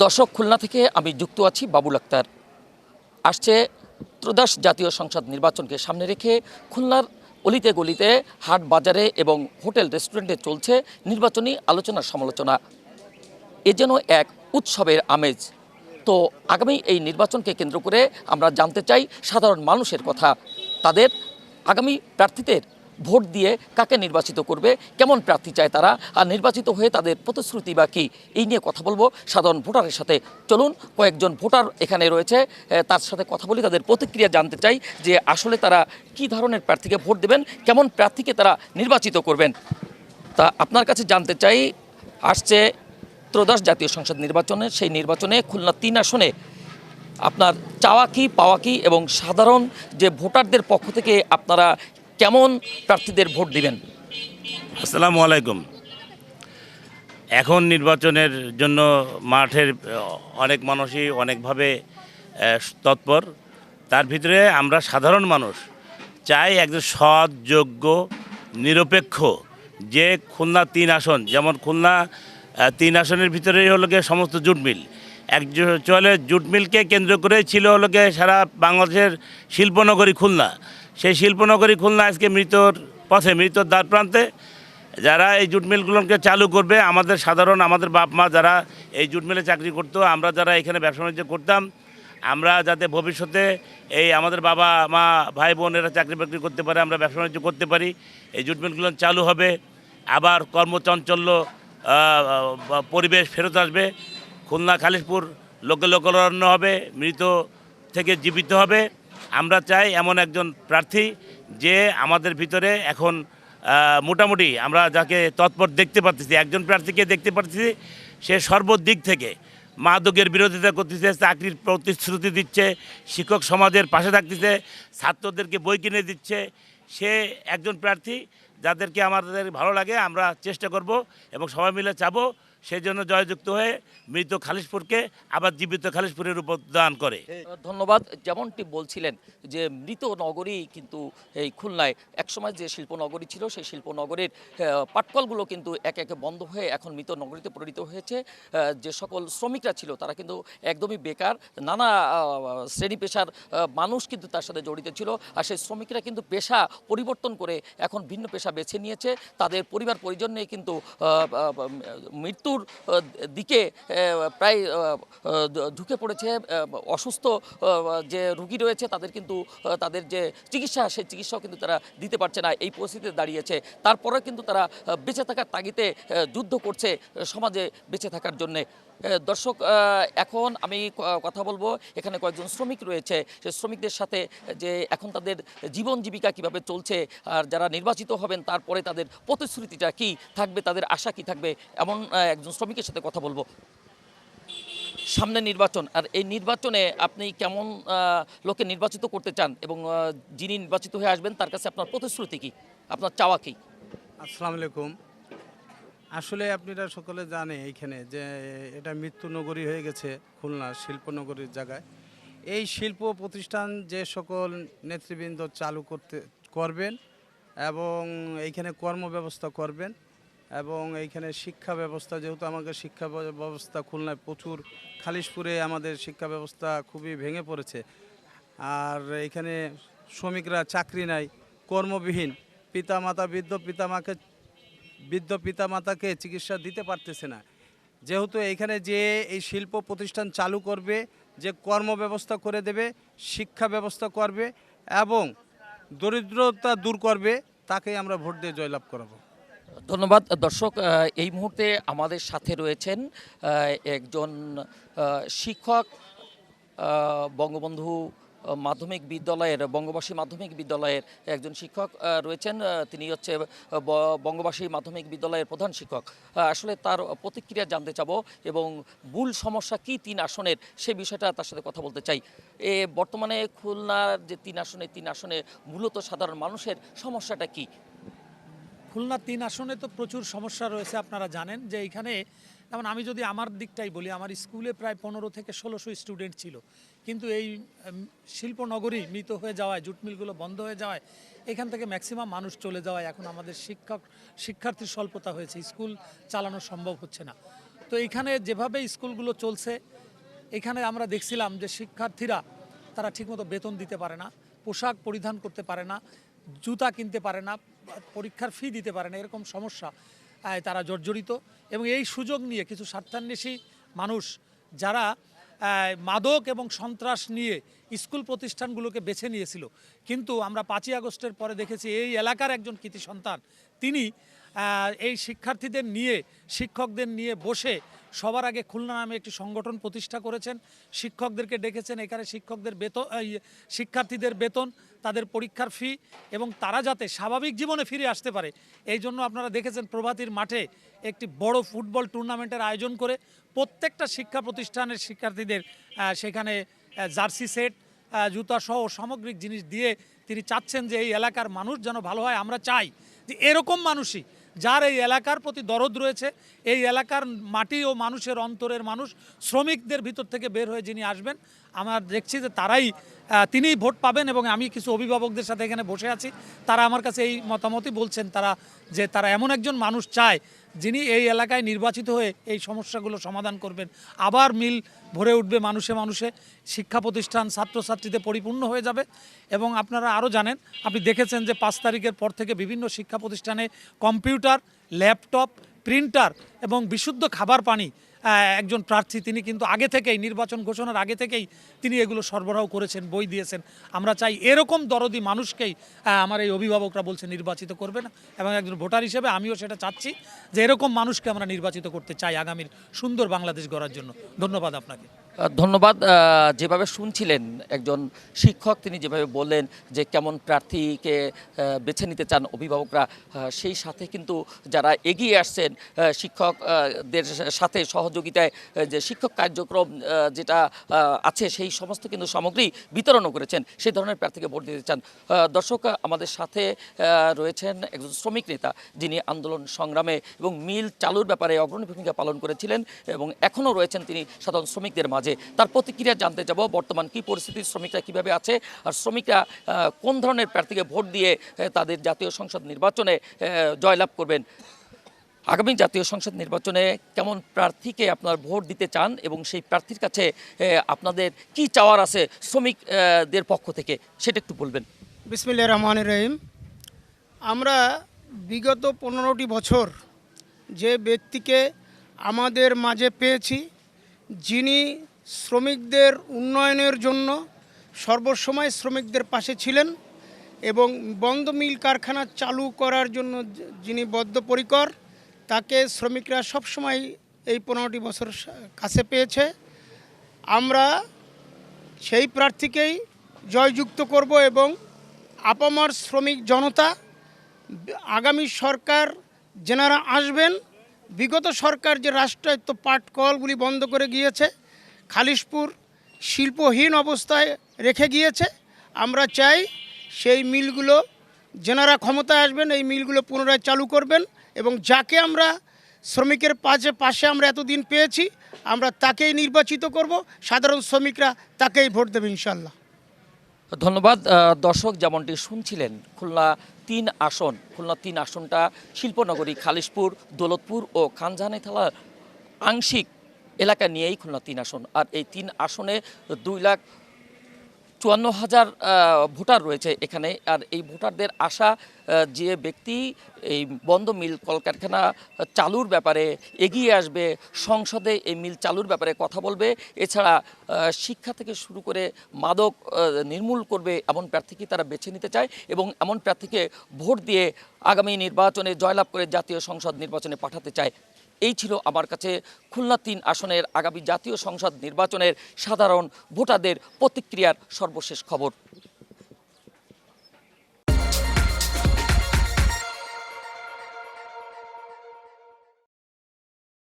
দর্শক, খুলনা থেকে আমি যুক্ত আছি বাবুল আক্তার। আসছে ত্রয়োদশ জাতীয় সংসদ নির্বাচনকে সামনে রেখে খুলনার অলিতে গলিতে, হাট বাজারে এবং হোটেল রেস্টুরেন্টে চলছে নির্বাচনী আলোচনা সমালোচনা। এ যেন এক উৎসবের আমেজ। তো আগামী এই নির্বাচনকে কেন্দ্র করে আমরা জানতে চাই সাধারণ মানুষের কথা, তাদের আগামী প্রার্থীদের ভোট দিয়ে কাকে নির্বাচিত করবে, কেমন প্রার্থী চায় তারা, আর নির্বাচিত হয়ে তাদের প্রতিশ্রুতি বা কী, এই নিয়ে কথা বলবো সাধারণ ভোটারের সাথে। চলুন, কয়েকজন ভোটার এখানে রয়েছে, তার সাথে কথা বলি, তাদের প্রতিক্রিয়া জানতে চাই যে আসলে তারা কী ধরনের প্রার্থীকে ভোট দেবেন, কেমন প্রার্থীকে তারা নির্বাচিত করবেন। তা আপনার কাছে জানতে চাই, আসছে ত্রয়োদশ জাতীয় সংসদ নির্বাচনে, সেই নির্বাচনে খুলনা ৩ আসনে আপনার চাওয়া কী, পাওয়া কী, এবং সাধারণ যে ভোটারদের পক্ষ থেকে আপনারা কেমন প্রার্থীদের ভোট দিবেন? আসসালামু আলাইকুম। এখন নির্বাচনের জন্য মাঠের অনেক মানুষই অনেকভাবে তৎপর। তার ভিতরে আমরা সাধারণ মানুষ চাই একজন সৎ, যোগ্য, নিরপেক্ষ, যে খুলনা ৩ আসন, যেমন খুলনা ৩ আসনের ভিতরেই হলো গিয়ে সমস্ত জুট মিল, চলে জুট মিলকে কেন্দ্র করে ছিল হলো গিয়ে সারা বাংলাদেশের শিল্পনগরী খুলনা। সেই শিল্পনগরী খুলনা আজকে মৃত্যুর পথে, মৃত্যুর দ্বার প্রান্তে। যারা এই জুট মিলগুলোকে চালু করবে, আমাদের সাধারণ, আমাদের বাপ মা যারা এই জুট মিলে চাকরি করতো, আমরা যারা এখানে ব্যবসা বাণিজ্য করতাম, আমরা যাতে ভবিষ্যতে এই আমাদের বাবা মা ভাই বোনেরা চাকরি বাকরি করতে পারে, আমরা ব্যবসা বাণিজ্য করতে পারি, এই জুট মিলগুলো চালু হবে, আবার কর্মচঞ্চল্য পরিবেশ ফেরত আসবে, খুলনা খালিশপুর লোকে লোকারণ্য হবে, মৃত থেকে জীবিত হবে। আমরা চাই এমন একজন প্রার্থী যে আমাদের ভিতরে এখন মোটামুটি আমরা যাকে তৎপর দেখতে পাচ্ছি, একজন প্রার্থীকে দেখতে পাচ্ছি, সে সর্বদিক থেকে মাদকের বিরোধিতা করতেছে, চাকরির প্রতিশ্রুতি দিচ্ছে, শিক্ষক সমাজের পাশে থাকতেছে, ছাত্রদেরকে বই কিনে দিচ্ছে। সে একজন প্রার্থী যাদেরকে আমাদের ভালো লাগে, আমরা চেষ্টা করব এবং সবাই মিলে চাবো সেই জন্য জয়যুক্ত হয়ে মৃত খালিশপুরকে আবার জীবিত খালিশপুরের উপর দান করে। ধন্যবাদ। যেমনটি বলছিলেন যে মৃত নগরী কিন্তু এই খুলনায় একসময় যে শিল্পনগরী ছিল, সেই শিল্পনগরীর পাটকলগুলো কিন্তু একে একে বন্ধ হয়ে এখন মৃত নগরীতে পরিণত হয়েছে। যে সকল শ্রমিকরা ছিল তারা কিন্তু একদমই বেকার, নানা শ্রেণী পেশার মানুষ কিন্তু তার সাথে জড়িত ছিল। আর সেই শ্রমিকরা কিন্তু পেশা পরিবর্তন করে এখন ভিন্ন পেশা বেছে নিয়েছে। তাদের পরিবার পরিজন নিয়ে কিন্তু মৃত্যুর দিকে প্রায় ঢুকে পড়েছে। অসুস্থ যে রুগী রয়েছে তাদের কিন্তু তাদের যে চিকিৎসা, সেই চিকিৎসাও কিন্তু তারা দিতে পারছে না, এই পরিস্থিতিতে দাঁড়িয়েছে। তারপরে কিন্তু তারা বেঁচে থাকার তাগিদে যুদ্ধ করছে সমাজে বেঁচে থাকার জন্যে। দর্শক, এখন আমি কথা বলবো, এখানে কয়েকজন শ্রমিক রয়েছে, সেই শ্রমিকদের সাথে, যে এখন তাদের জীবন জীবিকা কিভাবে চলছে, আর যারা নির্বাচিত হবেন তারপরে তাদের প্রতিশ্রুতিটা কি থাকবে, তাদের আশা কি থাকবে, এমন একজন শ্রমিকের সাথে কথা বলবো। সামনে নির্বাচন, আর এই নির্বাচনে আপনি কেমন লোকে নির্বাচিত করতে চান, এবং যিনি নির্বাচিত হয়ে আসবেন তার কাছে আপনার প্রতিশ্রুতি কি, আপনার চাওয়া কি? আসসালামু আলাইকুম। আসলে আপনারা সকলে জানে এইখানে যে এটা মৃত্যু নগরী হয়ে গেছে খুলনা শিল্পনগরীর জায়গায়। এই শিল্প প্রতিষ্ঠান যে সকল নেতৃবৃন্দ চালু করবেন এবং এইখানে কর্মব্যবস্থা করবেন এবং এইখানে শিক্ষা ব্যবস্থা, যেহেতু আমাদের শিক্ষা ব্যবস্থা খুলনায় প্রচুর, খালিশপুরে আমাদের শিক্ষা ব্যবস্থা খুবই ভেঙে পড়েছে। আর এইখানে শ্রমিকরা চাকরি নাই, কর্মবিহীন, বৃদ্ধ পিতামাতাকে চিকিৎসা দিতে পারতেছে না। যেহেতু এইখানে যে এই শিল্প প্রতিষ্ঠান চালু করবে, যে কর্ম ব্যবস্থা করে দেবে, শিক্ষা ব্যবস্থা করবে এবং দরিদ্রতা দূর করবে, তাকেই আমরা ভোট দিয়ে জয়লাভ করাবো। ধন্যবাদ। দর্শক, এই মুহূর্তে আমাদের সাথে রয়েছেন একজন শিক্ষক, বঙ্গবন্ধু মাধ্যমিক বিদ্যালয়ের, বঙ্গবাসী মাধ্যমিক বিদ্যালয়ের একজন শিক্ষক রয়েছেন। তিনি হচ্ছে বঙ্গবাসী মাধ্যমিক বিদ্যালয়ের প্রধান শিক্ষক। আসলে তার প্রতিক্রিয়া জানতে চাবো এবং মূল সমস্যা কি 3 আসনের, সেই বিষয়টা তার সাথে কথা বলতে চাই। বর্তমানে খুলনার যে 3 আসনে, 3 আসনে মূলত সাধারণ মানুষের সমস্যাটা কি? খুলনা 3 আসনে তো প্রচুর সমস্যা রয়েছে। আপনারা জানেন যে এইখানে, যেমন আমি যদি আমার দিকটাই বলি, আমার স্কুলে প্রায় 15 থেকে 1600 স্টুডেন্ট ছিল, কিন্তু এই শিল্পনগরী মৃত হয়ে যাওয়ায়, জুট মিলগুলো বন্ধ হয়ে যাওয়ায়, এখান থেকে ম্যাক্সিমাম মানুষ চলে যাওয়ায় এখন আমাদের শিক্ষার্থীর স্বল্পতা হয়েছে, স্কুল চালানো সম্ভব হচ্ছে না। তো এখানে যেভাবে স্কুলগুলো চলছে, এখানে আমরা দেখছিলাম যে শিক্ষার্থীরা তারা ঠিকমতো বেতন দিতে পারে না, পোশাক পরিধান করতে পারে না, জুতা কিনতে পারে না, পরীক্ষার ফি দিতে পারে না, এরকম সমস্যা তারা জর্জরিত। এবং এই সুযোগ নিয়ে কিছু স্বার্থান্বেষী মানুষ যারা মাদক এবং সন্ত্রাস নিয়ে স্কুল প্রতিষ্ঠানগুলোকে বেছে নিয়েছিল, কিন্তু আমরা 5ই আগস্টের পরে দেখেছি এই এলাকার একজন কৃতি সন্তান তিনি এই শিক্ষার্থীদের নিয়ে, শিক্ষকদের নিয়ে বসে সবার আগে খুলনা নামে একটি সংগঠন প্রতিষ্ঠা করেছেন। শিক্ষকদেরকে ডেকেছেন, এখানে শিক্ষকদের বেতন, শিক্ষার্থীদের বেতন, তাদের পরীক্ষার ফি এবং তারা যাতে স্বাভাবিক জীবনে ফিরে আসতে পারে এই জন্য আপনারা দেখেছেন প্রভাতীর মাঠে একটি বড় ফুটবল টুর্নামেন্টের আয়োজন করে প্রত্যেকটা শিক্ষা প্রতিষ্ঠানের শিক্ষার্থীদের সেখানে জার্সি সেট, জুতা সহ সামগ্রিক জিনিস দিয়ে তিনি চাচ্ছেন যে এই এলাকার মানুষ যেন ভালো হয়। আমরা চাই যে এরকম মানুষই, যার এই এলাকার প্রতি দরদ রয়েছে, এই এলাকার মাটি ও মানুষের অন্তরের মানুষ, শ্রমিকদের ভিতর থেকে বের হয়ে যিনি আসবেন, আমরা দেখছি যে তিনিই ভোট পাবেন। এবং আমি কিছু অভিভাবকদের সাথে এখানে বসে আছি, তারা আমার কাছে এই মতামতই বলছেন, তারা এমন একজন মানুষ চায় যিনি এই এলাকায় নির্বাচিত হয়ে এই সমস্যাগুলো সমাধান করবেন। আবার মিল ভরে উঠবে মানুষে মানুষে, শিক্ষা প্রতিষ্ঠান ছাত্রছাত্রীতে পরিপূর্ণ হয়ে যাবে। এবং আপনারা আরও জানেন, আপনি দেখেছেন যে 5 তারিখের পর থেকে বিভিন্ন শিক্ষা প্রতিষ্ঠানে কম্পিউটার, ল্যাপটপ, প্রিন্টার এবং বিশুদ্ধ খাবার পানি একজন প্রার্থী তিনি কিন্তু আগে থেকেই, নির্বাচন ঘোষণার আগে থেকেই তিনি এগুলো সরবরাহ করেছেন, বই দিয়েছেন। আমরা চাই এরকম দরদি মানুষকেই আমার এই অভিভাবকরা বলছে নির্বাচিত করবেন, এবং একজন ভোটার হিসেবে আমিও সেটা চাচ্ছি যে এরকম মানুষকে আমরা নির্বাচিত করতে চাই আগামীর সুন্দর বাংলাদেশ গড়ার জন্য। ধন্যবাদ আপনাকে। ধন্যবাদ। যেভাবে শুনছিলেন একজন শিক্ষক, তিনি যেভাবে বললেন যে কেমন প্রার্থীকে বেছে নিতে চান অভিভাবকরা, সেই সাথে কিন্তু যারা এগিয়ে আসছেন শিক্ষকদের সাথে সহযোগিতায়, যে শিক্ষক কার্যক্রম যেটা আছে সেই সমস্ত কিন্তু সামগ্রী বিতরণও করেছেন, সেই ধরনের প্রার্থীকে ভোট দিতে চান। দর্শক, আমাদের সাথে রয়েছেন একজন শ্রমিক নেতা যিনি আন্দোলন সংগ্রামে এবং মিল চালুর ব্যাপারে অগ্রণী ভূমিকা পালন করেছিলেন এবং এখনও রয়েছেন তিনি সাধারণ শ্রমিকদের মাঝে। তার প্রতিক্রিয়া জানতে যাব, বর্তমান কি পরিস্থিতি, শ্রমিকরা কিভাবে আছে, আর শ্রমিকরা কোন ধরনের প্রার্থীকে ভোট দিয়ে তাদের জাতীয় সংসদ নির্বাচনে জয়লাভ করবেন। আগামী জাতীয় সংসদ নির্বাচনে কেমন প্রার্থীকে আপনার ভোট দিতে চান এবং সেই প্রার্থীর কাছে আপনাদের কি চাওয়ার আছে শ্রমিকদের পক্ষ থেকে, সেটা একটু বলবেন। বিসমিল্লাহির রহমানির রহিম। আমরা বিগত 15টি বছর যে ব্যক্তিকে আমাদের মাঝে পেয়েছি, যিনি শ্রমিকদের উন্নয়নের জন্য সর্বসময় শ্রমিকদের পাশে ছিলেন এবং বন্ধ মিল কারখানা চালু করার জন্য যিনি বদ্ধপরিকর, তাকে শ্রমিকরা সবসময় এই 15টি বছর কাছে পেয়েছে। আমরা সেই প্রার্থীকেই জয়যুক্ত করব এবং আপামর শ্রমিক জনতা, আগামী সরকার যেনারা আসবেন, বিগত সরকার যে রাষ্ট্রায়ত্ত পাটকলগুলি বন্ধ করে গিয়েছে, খালিশপুর শিল্পহীন অবস্থায় রেখে গিয়েছে, আমরা চাই সেই মিলগুলো যেনারা ক্ষমতায় আসবেন এই মিলগুলো পুনরায় চালু করবেন এবং যাকে আমরা শ্রমিকের পাশে আমরা এতদিন পেয়েছি, আমরা তাকেই নির্বাচিত করব। সাধারণ শ্রমিকরা তাকেই ভোট দেবে ইনশাল্লাহ। ধন্যবাদ। দর্শক, যেমনটি শুনছিলেন, খুলনা 3 আসনটা শিল্পনগরী, খালিশপুর, দৌলতপুর ও খানজাহানি থানার আংশিক এলাকা নিয়েই খুলনা 3 আসন। আর এই 3 আসনে 2,54,000 ভোটার রয়েছে এখানে। আর এই ভোটারদের আশা, যে ব্যক্তি এই বন্ধ মিল কলকারখানা চালুর ব্যাপারে এগিয়ে আসবে, সংসদে এই মিল চালুর ব্যাপারে কথা বলবে, এছাড়া শিক্ষা থেকে শুরু করে মাদক নির্মূল করবে, এমন প্রার্থীকে তারা বেছে নিতে চায় এবং এমন প্রার্থীকে ভোট দিয়ে আগামী নির্বাচনে জয়লাভ করে জাতীয় সংসদ নির্বাচনে পাঠাতে চায়। এই ছিল আমার কাছে খুলনা 3 আসনের আগামী জাতীয় সংসদ নির্বাচনের সাধারণ ভোটারদের প্রতিক্রিয়ার সর্বশেষ খবর।